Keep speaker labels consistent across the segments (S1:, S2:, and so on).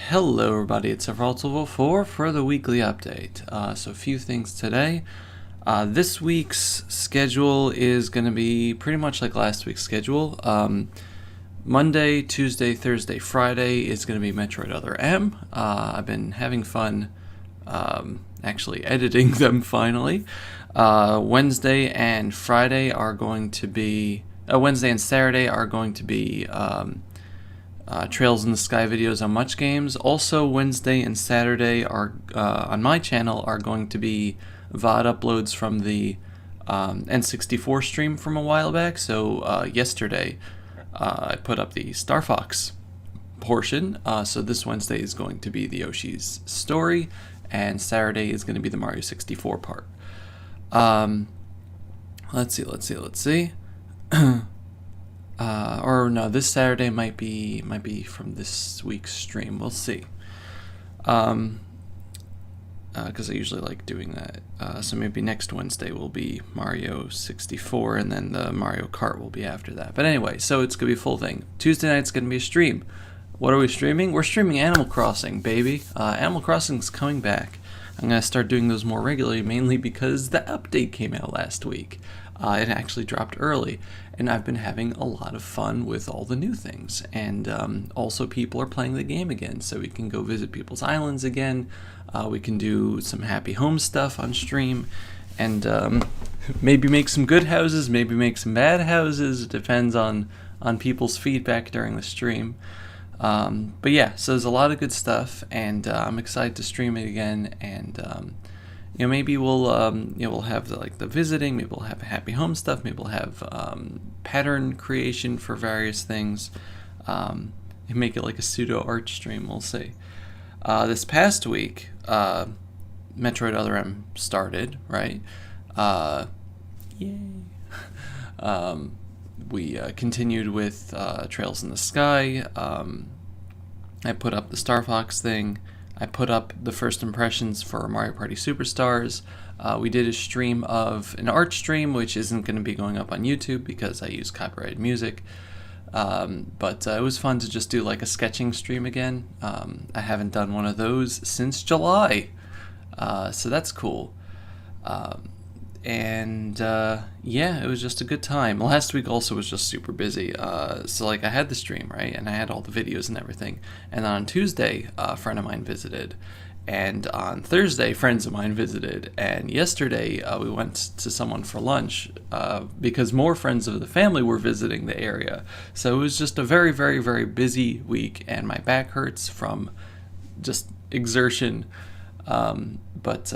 S1: Hello everybody, it's Zack for the weekly update. So a few things today. This week's schedule is going to be pretty much like last week's schedule. Monday, Tuesday, Thursday, Friday is going to be Metroid Other M. I've been having fun actually editing them finally. Wednesday and Saturday are going to be Trails in the Sky videos on Much Games. Also, Wednesday and Saturday are on my channel are going to be VOD uploads from the N64 stream from a while back. So yesterday I put up the Star Fox portion. So this Wednesday is going to be the Yoshi's story, and Saturday is going to be the Mario 64 part. Let's see. Or no, this Saturday might be from this week's stream. We'll see. Because I usually like doing that. So maybe next Wednesday will be Mario 64, and then the Mario Kart will be after that. But anyway, so it's gonna be a full thing. Tuesday night's gonna be a stream. What are we streaming? We're streaming Animal Crossing, baby. Animal Crossing's coming back. I'm gonna start doing those more regularly, mainly because the update came out last week. It actually dropped early, and I've been having a lot of fun with all the new things. And also, people are playing the game again, so we can go visit people's islands again. We can do some happy home stuff on stream, and maybe make some good houses, maybe make some bad houses. It depends on people's feedback during the stream. But yeah, so there's a lot of good stuff, and I'm excited to stream it again. And maybe we'll we'll have the visiting, maybe we'll have happy home stuff, maybe we'll have pattern creation for various things, and make it like a pseudo art stream. We'll see. This past week, Metroid Other M started, right? Yay! We continued with Trails in the Sky. I put up the Star Fox thing. I put up the first impressions for Mario Party Superstars. We did a stream of an art stream, which isn't going to be going up on YouTube because I use copyrighted music. But it was fun to just do like a sketching stream again. I haven't done one of those since July, so that's cool. Yeah, it was just a good time. Last week also was just super busy. So I had the stream, right, and I had all the videos and everything. And then on Tuesday, a friend of mine visited, and on Thursday, friends of mine visited, and yesterday we went to someone for lunch because more friends of the family were visiting the area. So it was just a very, very, very busy week, and my back hurts from just exertion. But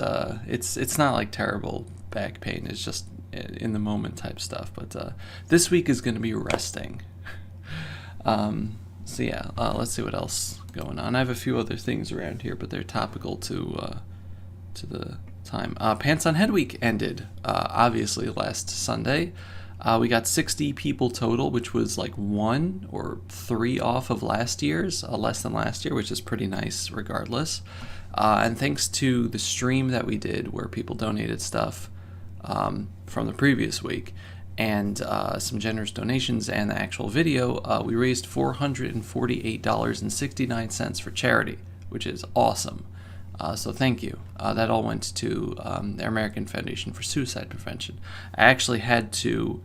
S1: it's not like terrible back pain. It's just in the moment type stuff. But this week is going to be resting. So yeah, let's see what else going on. I have a few other things around here, but they're topical to the time. Pants on Head Week ended obviously last Sunday. We got 60 people total, which was like 1 or 3 off of last year's, less than last year, which is pretty nice regardless. And thanks to the stream that we did where people donated stuff from the previous week, and some generous donations and the actual video, we raised $448.69 for charity, which is awesome. So thank you. That all went to the American Foundation for Suicide Prevention. I actually had to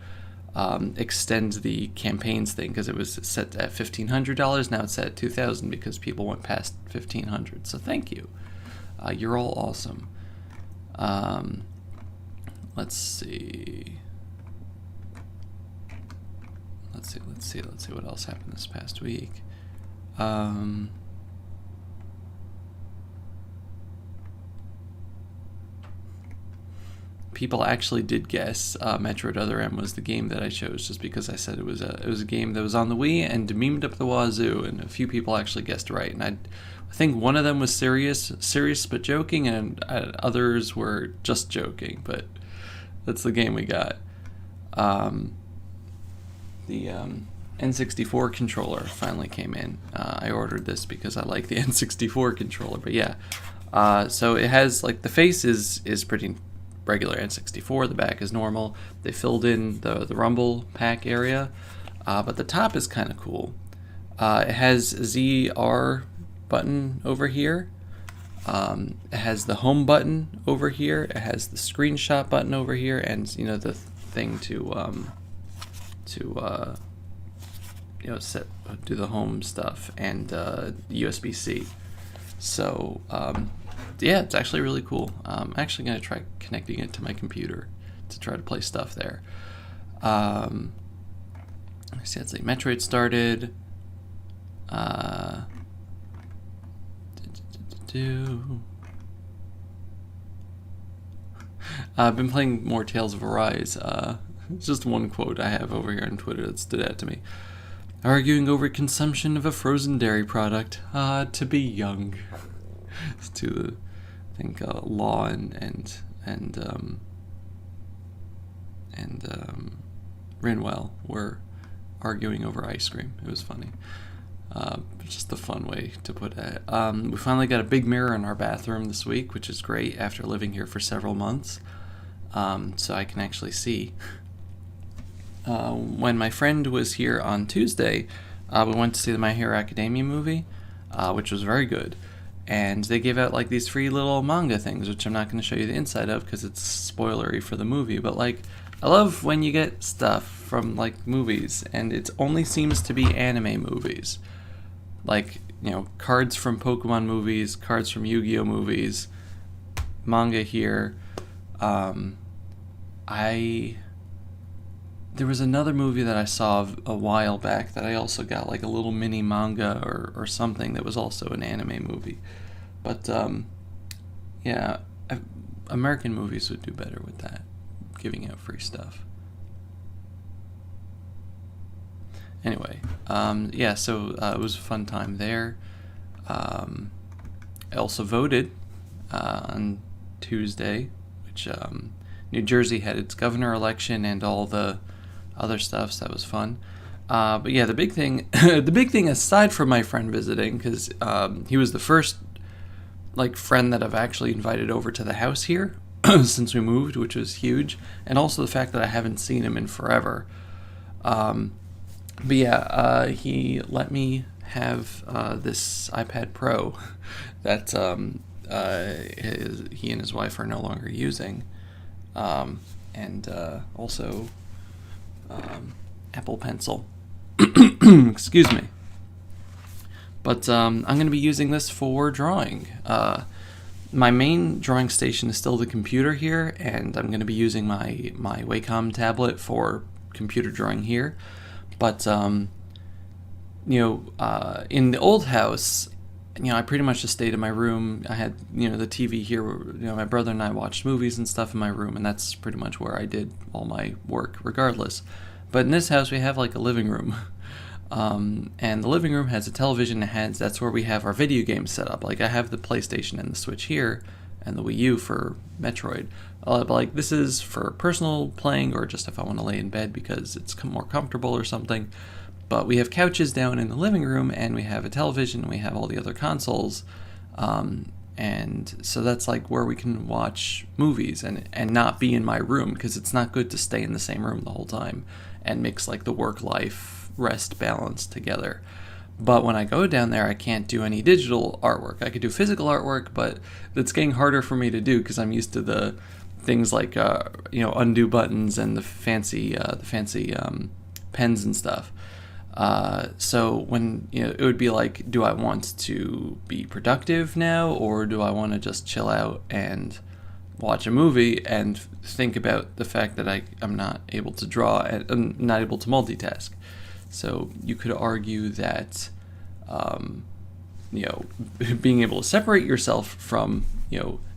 S1: extend the campaigns thing because it was set at $1,500. Now it's set at $2,000 because people went past $1,500. So thank you. You're all awesome. Let's see what else happened this past week. People actually did guess Metroid Other M was the game that I chose, just because I said it was a game that was on the Wii and memed up the wazoo, and a few people actually guessed right. And I think one of them was serious but joking, and others were just joking. But that's the game we got. The N64 controller finally came in. I ordered this because I like the N64 controller. But yeah, so it has the face is pretty regular N64. The back is normal. They filled in the rumble pack area, but the top is kind of cool. It has ZR button over here. It has the home button over here. It has the screenshot button over here, and the thing to do the home stuff, and USB-C. So yeah, it's actually really cool. I'm actually gonna try connecting it to my computer to try to play stuff there. I see, it's like Metroid started. I've been playing more Tales of Arise. Just one quote I have over here on Twitter that stood out to me. Arguing over consumption of a frozen dairy product. To be young. It's to, I think, Law and Rinwell were arguing over ice cream. It was funny. Just a fun way to put it. We finally got a big mirror in our bathroom this week, which is great after living here for several months. So I can actually see. When my friend was here on Tuesday, we went to see the My Hero Academia movie, which was very good. And they gave out like these free little manga things, which I'm not going to show you the inside of because it's spoilery for the movie. But like, I love when you get stuff from like movies, and it only seems to be anime movies. Like, cards from Pokemon movies, cards from Yu-Gi-Oh movies, manga here. There was another movie that I saw a while back that I also got like a little mini manga or something that was also an anime movie. But yeah, American movies would do better with that, giving out free stuff. Anyway, yeah, so it was a fun time there. I also voted on Tuesday, which New Jersey had its governor election and all the other stuff, so that was fun. But yeah, the big thing, aside from my friend visiting, because he was the first friend that I've actually invited over to the house here since we moved, which was huge, and also the fact that I haven't seen him in forever. But yeah, he let me have this iPad Pro that he and his wife are no longer using, and also Apple Pencil. Excuse me. But I'm going to be using this for drawing. My main drawing station is still the computer here, and I'm going to be using my Wacom tablet for computer drawing here. But in the old house, I pretty much just stayed in my room. I had the TV here. My brother and I watched movies and stuff in my room, and that's pretty much where I did all my work, regardless. But in this house, we have like a living room, and the living room has a television. That's where we have our video games set up. Like I have the PlayStation and the Switch here, and the Wii U for Metroid. But like this is for personal playing, or just if I want to lay in bed because it's more comfortable or something. But we have couches down in the living room, and we have a television, and we have all the other consoles, and so that's like where we can watch movies and not be in my room, because it's not good to stay in the same room the whole time and mix like the work-life rest balance together. But when I go down there, I can't do any digital artwork. I could do physical artwork, but it's getting harder for me to do because I'm used to the things like undo buttons and the fancy pens and stuff. So when it would be like, do I want to be productive now, or do I want to just chill out and watch a movie and think about the fact that I'm not able to draw and I'm not able to multitask? So you could argue that being able to separate yourself from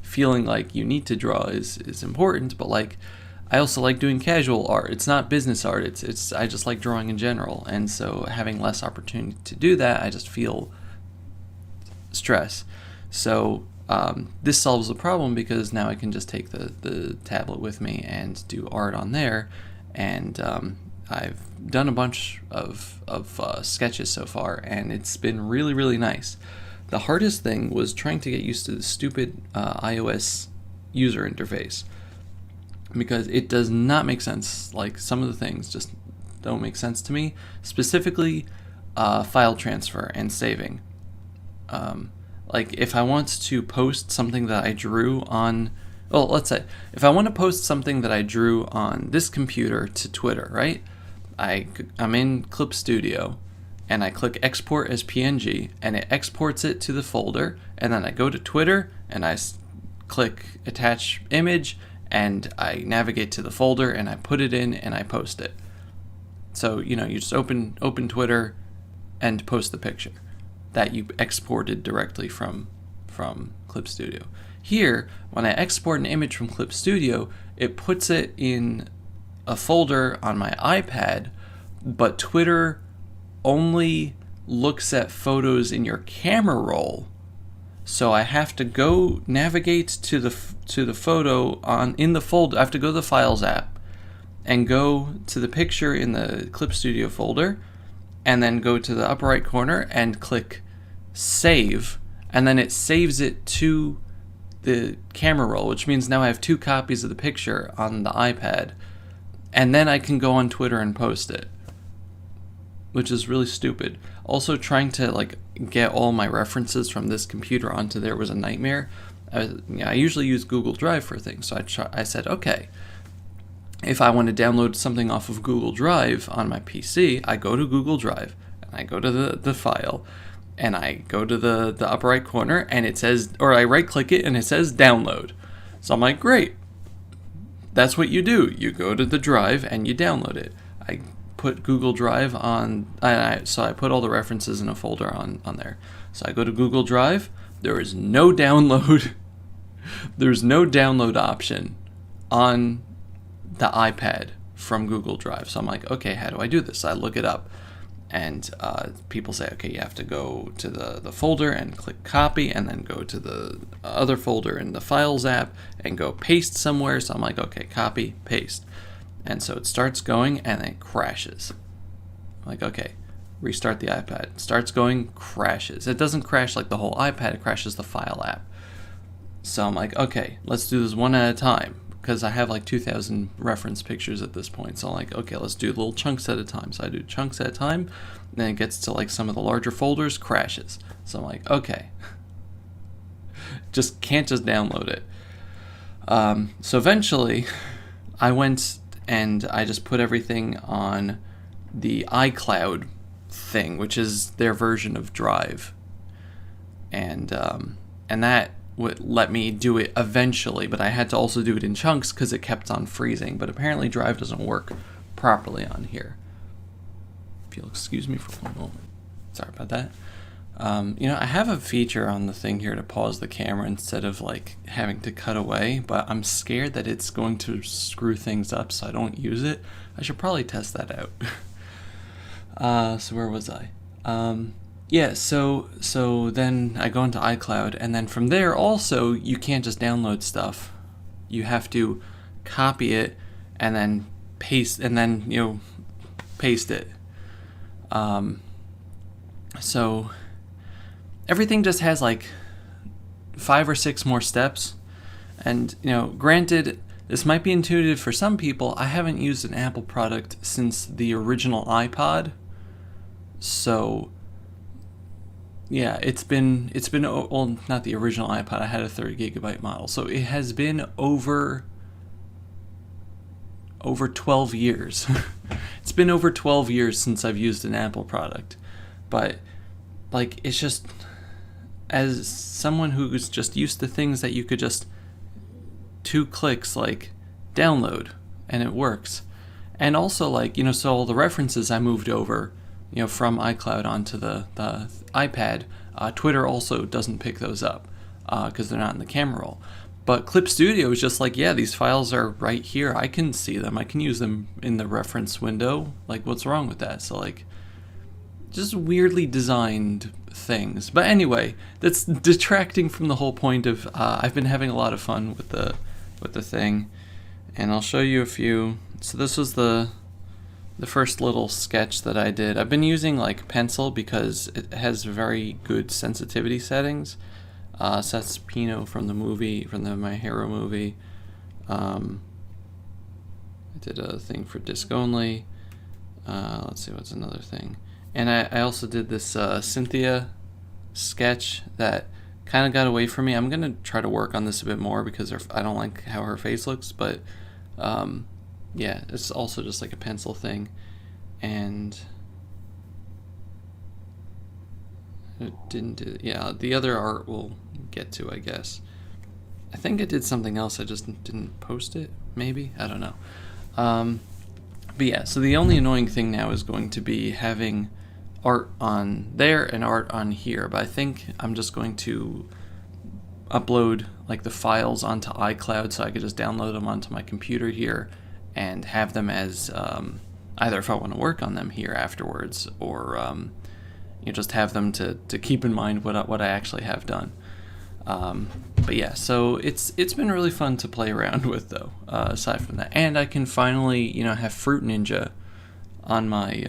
S1: feeling like you need to draw is important, but like I also like doing casual art. It's not business art. It's I just like drawing in general, and so having less opportunity to do that, I just feel stress. So this solves the problem, because now I can just take the tablet with me and do art on there, and I've done a bunch of sketches so far, and it's been really, really nice. The hardest thing was trying to get used to the stupid iOS user interface, because it does not make sense. Like, some of the things just don't make sense to me, specifically file transfer and saving. Like if I want to post something that I drew on, well, let's say if I want to post something that I drew on this computer to Twitter, right? I'm in Clip Studio, and I click export as PNG, and it exports it to the folder, and then I go to Twitter, and I click attach image, and I navigate to the folder, and I put it in, and I post it. So, you just open Twitter and post the picture that you exported directly from Clip Studio. Here, when I export an image from Clip Studio, it puts it in a folder on my iPad, but Twitter only looks at photos in your camera roll. So I have to go navigate to the photo in the folder. I have to go to the Files app and go to the picture in the Clip Studio folder, and then go to the upper right corner and click Save, and then it saves it to the camera roll, which means now I have 2 copies of the picture on the iPad, and then I can go on Twitter and post it, which is really stupid. Also, trying to get all my references from this computer onto there was a nightmare. I usually use Google Drive for things, so I said, okay, if I want to download something off of Google Drive on my PC, I go to Google Drive, and I go to the file, and I go to the upper right corner, and it says, or I right click it, and it says download. So I'm like, great. That's what you do. You go to the drive and you download it. I put Google Drive on, so I put all the references in a folder on there. So I go to Google Drive. There is no download. There's no download option on the iPad from Google Drive. So I'm like, okay, how do I do this? I look it up. And people say, okay, you have to go to the folder and click copy, and then go to the other folder in the Files app and go paste somewhere. So I'm like, okay, copy, paste. And so it starts going, and then it crashes. I'm like, okay, restart the iPad. Starts going, crashes. It doesn't crash like the whole iPad, it crashes the File app. So I'm like, okay, let's do this one at a time, because I have 2,000 reference pictures at this point. So I'm like, okay, let's do little chunks at a time. So I do chunks at a time, then it gets to some of the larger folders, crashes. So I'm like, okay, can't just download it. So eventually I went and I just put everything on the iCloud thing, which is their version of Drive. And that would let me do it eventually, but I had to also do it in chunks because it kept on freezing. But apparently Drive doesn't work properly on here. If you'll excuse me for one moment. Sorry about that. I have a feature on the thing here to pause the camera instead of having to cut away, but I'm scared that it's going to screw things up, so I don't use it. I should probably test that out. So where was I? Yeah, so then I go into iCloud, and then from there also, you can't just download stuff. You have to copy it and then paste, paste it. So everything just has 5 or 6 more steps. And, granted, this might be intuitive for some people. I haven't used an Apple product since the original iPod. So yeah, it's been well, not the original iPod. I had a 30 GB model. So it has been over 12 years. It's been over 12 years since I've used an Apple product. But it's just, as someone who's just used to things that you could just 2 clicks download and it works. And also so all the references I moved over from iCloud onto the iPad, Twitter also doesn't pick those up because they're not in the camera roll. But Clip Studio is just yeah, these files are right here. I can see them. I can use them in the reference window. What's wrong with that? So just weirdly designed things. But anyway, that's detracting from the whole point of I've been having a lot of fun with the thing, and I'll show you a few. So this was the first little sketch that I did. I've been using pencil because it has very good sensitivity settings. Seth Pino from the My Hero movie. I did a thing for disc only. Let's see, what's another thing? And I also did this Cynthia Sketch that kind of got away from me. I'm going to try to work on this a bit more because I don't like how her face looks, but yeah, it's also just like a pencil thing. And it didn't do, yeah, the other art we'll get to, I guess. I think I did something else, I just didn't post it, maybe? I don't know. But yeah, so the only annoying thing now is going to be having art on there and art on here, but I think I'm just going to upload like the files onto iCloud so I could just download them onto my computer here and have them as either if I want to work on them here afterwards, or just have them to keep in mind what I actually have done. But yeah, so it's been really fun to play around with, though, aside from that. And I can finally, have Fruit Ninja on my,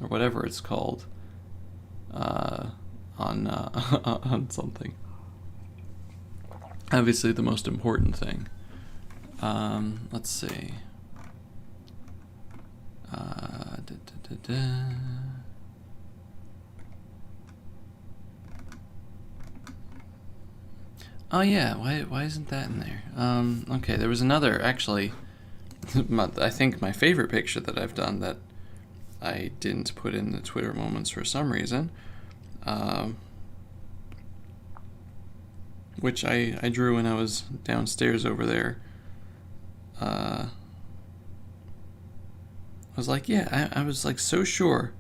S1: or whatever it's called, on something. Obviously the most important thing. Let's see. Oh yeah, why isn't that in there? Okay, there was another, actually, I think my favorite picture that I've done that I didn't put in the Twitter moments for some reason, which I drew when I was downstairs over there. I was like, yeah, I was like so sure.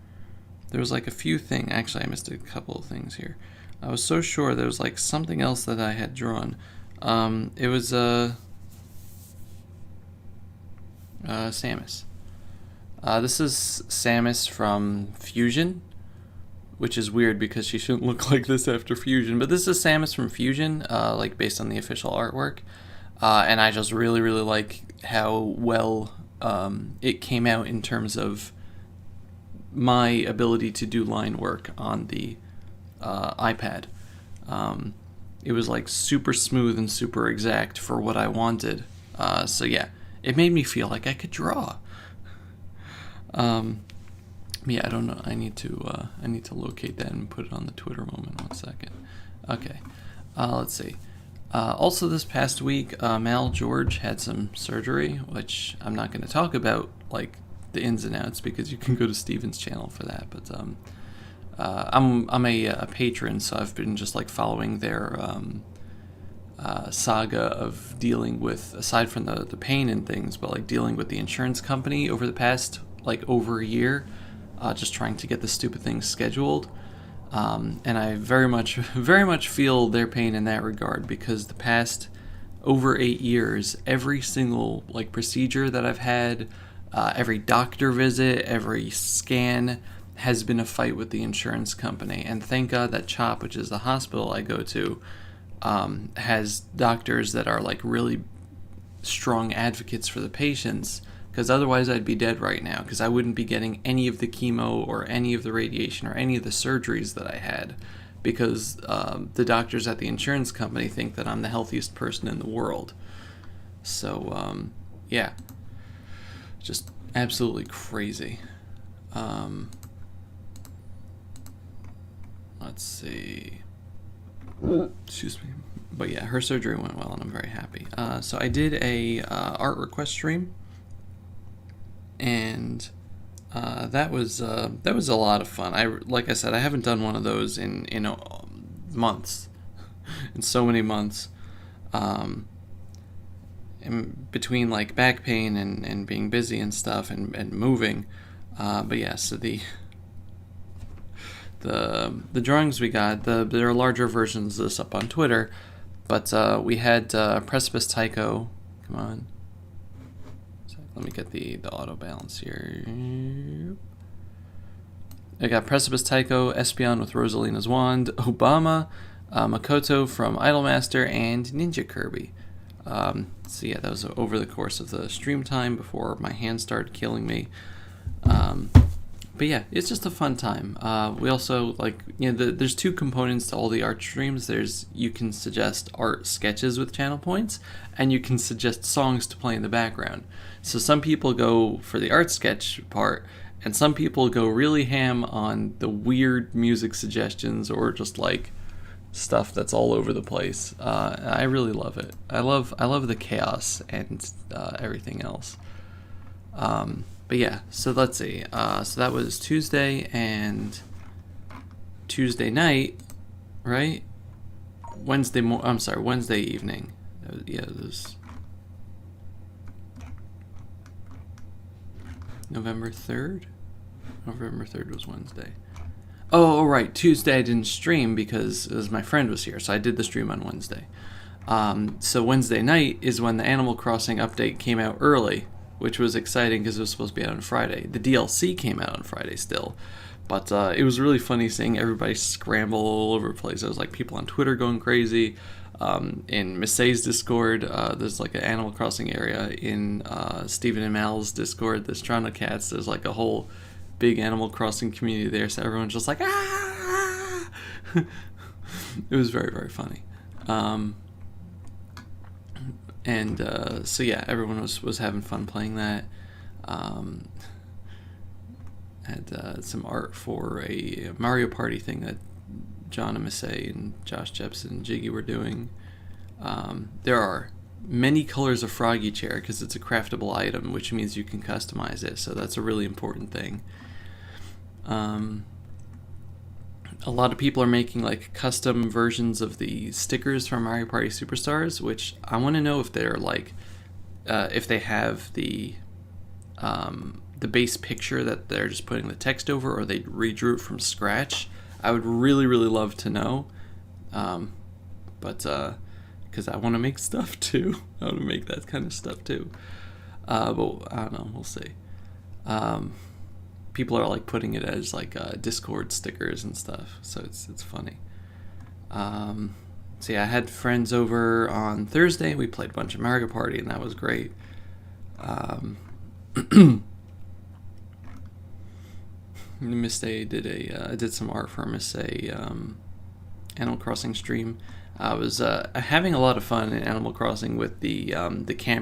S1: There was like a few things, actually I missed a couple of things here. I was so sure there was like something else that I had drawn. It was Samus. This is Samus from Fusion, which is weird because she shouldn't look like this after Fusion. But this is Samus from Fusion, like based on the official artwork. And I just really, really like how well it came out in terms of my ability to do line work on the iPad. It was like super smooth and super exact for what I wanted. So yeah, it made me feel like I could draw. Yeah, I don't know. I need to locate that and put it on the Twitter moment. 1 second. Okay. Let's see. Also this past week, Mal George had some surgery, which I'm not going to talk about, like the ins and outs, because you can go to Steven's channel for that. But I'm a patron, so I've been just like following their saga of dealing with, aside from the pain and things, but like dealing with the insurance company over the past like over a year, just trying to get the stupid things scheduled. And I very much feel their pain in that regard, because the past over 8 years, every single like procedure that I've had, every doctor visit, every scan has been a fight with the insurance company. And thank God that CHOP, which is the hospital I go to, has doctors that are like really strong advocates for the patients, because otherwise I'd be dead right now, because I wouldn't be getting any of the chemo or any of the radiation or any of the surgeries that I had, because the doctors at the insurance company think that I'm the healthiest person in the world. So yeah, just absolutely crazy. Let's see. Excuse me. But yeah, her surgery went well, and I'm very happy. So I did a art request stream, and that was a lot of fun. Like I said, I haven't done one of those in months, in so many months. In between like back pain and being busy and stuff and moving. But yeah, so the drawings we got, there are larger versions of this up on Twitter, but we had Precipice Tycho. Come on. Let me get the auto balance here. I got Precipice Tycho, Espeon with Rosalina's Wand, Obama, Makoto from Idolmaster, and Ninja Kirby. So yeah, that was over the course of the stream time before my hands started killing me. But yeah, it's just a fun time. We also, like, there's two components to all the art streams. You can suggest art sketches with channel points, and you can suggest songs to play in the background. So some people go for the art sketch part, And some people go really ham on the weird music suggestions or just like stuff that's all over the place. I really love it. I love the chaos and everything else. But yeah, so let's see. So that was Tuesday and Tuesday night, right? Wednesday evening. Yeah, it was November 3rd? November 3rd was Wednesday. Oh, right. Tuesday I didn't stream because my friend was here, so I did the stream on Wednesday. So Wednesday night is when the Animal Crossing update came out early, which was exciting because it was supposed to be out on Friday. The DLC came out on Friday still. But it was really funny seeing everybody scramble all over the place. There was like people on Twitter going crazy. In Misay's Discord, there's like an Animal Crossing area. In Stephen and Mal's Discord, the Strana Cats, there's like a whole big Animal Crossing community there. So everyone's just like, ah! It was very, very funny. So yeah, everyone was having fun playing that. Had some art for a Mario Party thing that John and Misay and Josh Jepson and Jiggy were doing. There are many colors of Froggy Chair because it's a craftable item, which means you can customize it, so that's a really important thing. A lot of people are making like custom versions of the stickers from Mario Party Superstars, which I want to know if they're like if they have the base picture that they're just putting the text over, or they redrew it from scratch. I would really, really love to know, because I want to make stuff too. I want to make that kind of stuff too. But I don't know. We'll see. People are like putting it as like Discord stickers and stuff, so it's funny. So yeah, I had friends over on Thursday. We played a bunch of Mario Party, and that was great. Miss A did some art for Miss A Animal Crossing stream. I was having a lot of fun in Animal Crossing with the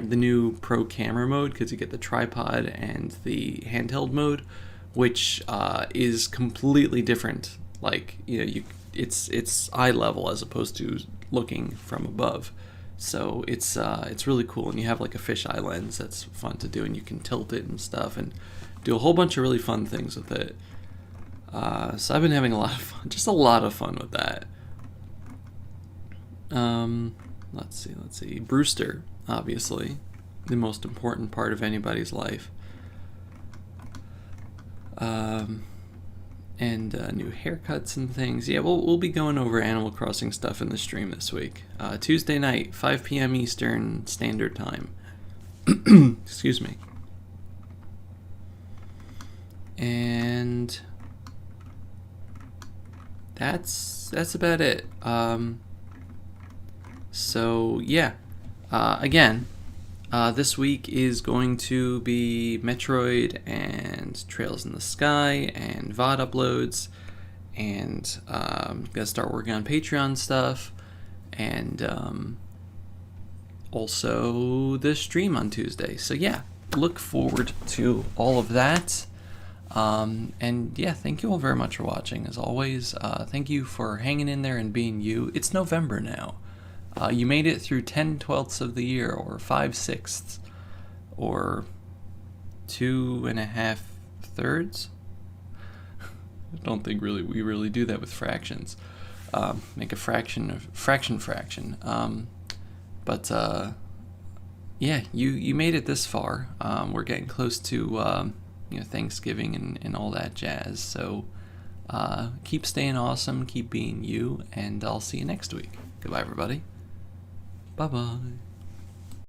S1: new Pro Camera mode, because you get the tripod and the handheld mode, which is completely different. Like, you know, it's eye level as opposed to looking from above. So it's really cool, and you have like a fisheye lens that's fun to do, and you can tilt it and stuff, and do a whole bunch of really fun things with it. So I've been having a lot of fun, just a lot of fun with that. Let's see. Brewster, obviously, the most important part of anybody's life. And new haircuts and things. Yeah, we'll be going over Animal Crossing stuff in the stream this week. Tuesday night, 5 p.m. Eastern Standard Time. Excuse me. And that's about it. So yeah, again, this week is going to be Metroid and Trails in the Sky and VOD uploads, and gonna start working on Patreon stuff, and also the stream on Tuesday. So yeah, look forward to all of that. And yeah, thank you all very much for watching, as always. Thank you for hanging in there and being you. It's November now. You made it through 10/12ths of the year, or 5/6, or 2 1/2 I don't think we really do that with fractions. Make a fraction of fraction. But yeah, you made it this far. We're getting close to Thanksgiving and all that jazz. So keep staying awesome, keep being you, and I'll see you next week. Goodbye, everybody. Bye-bye.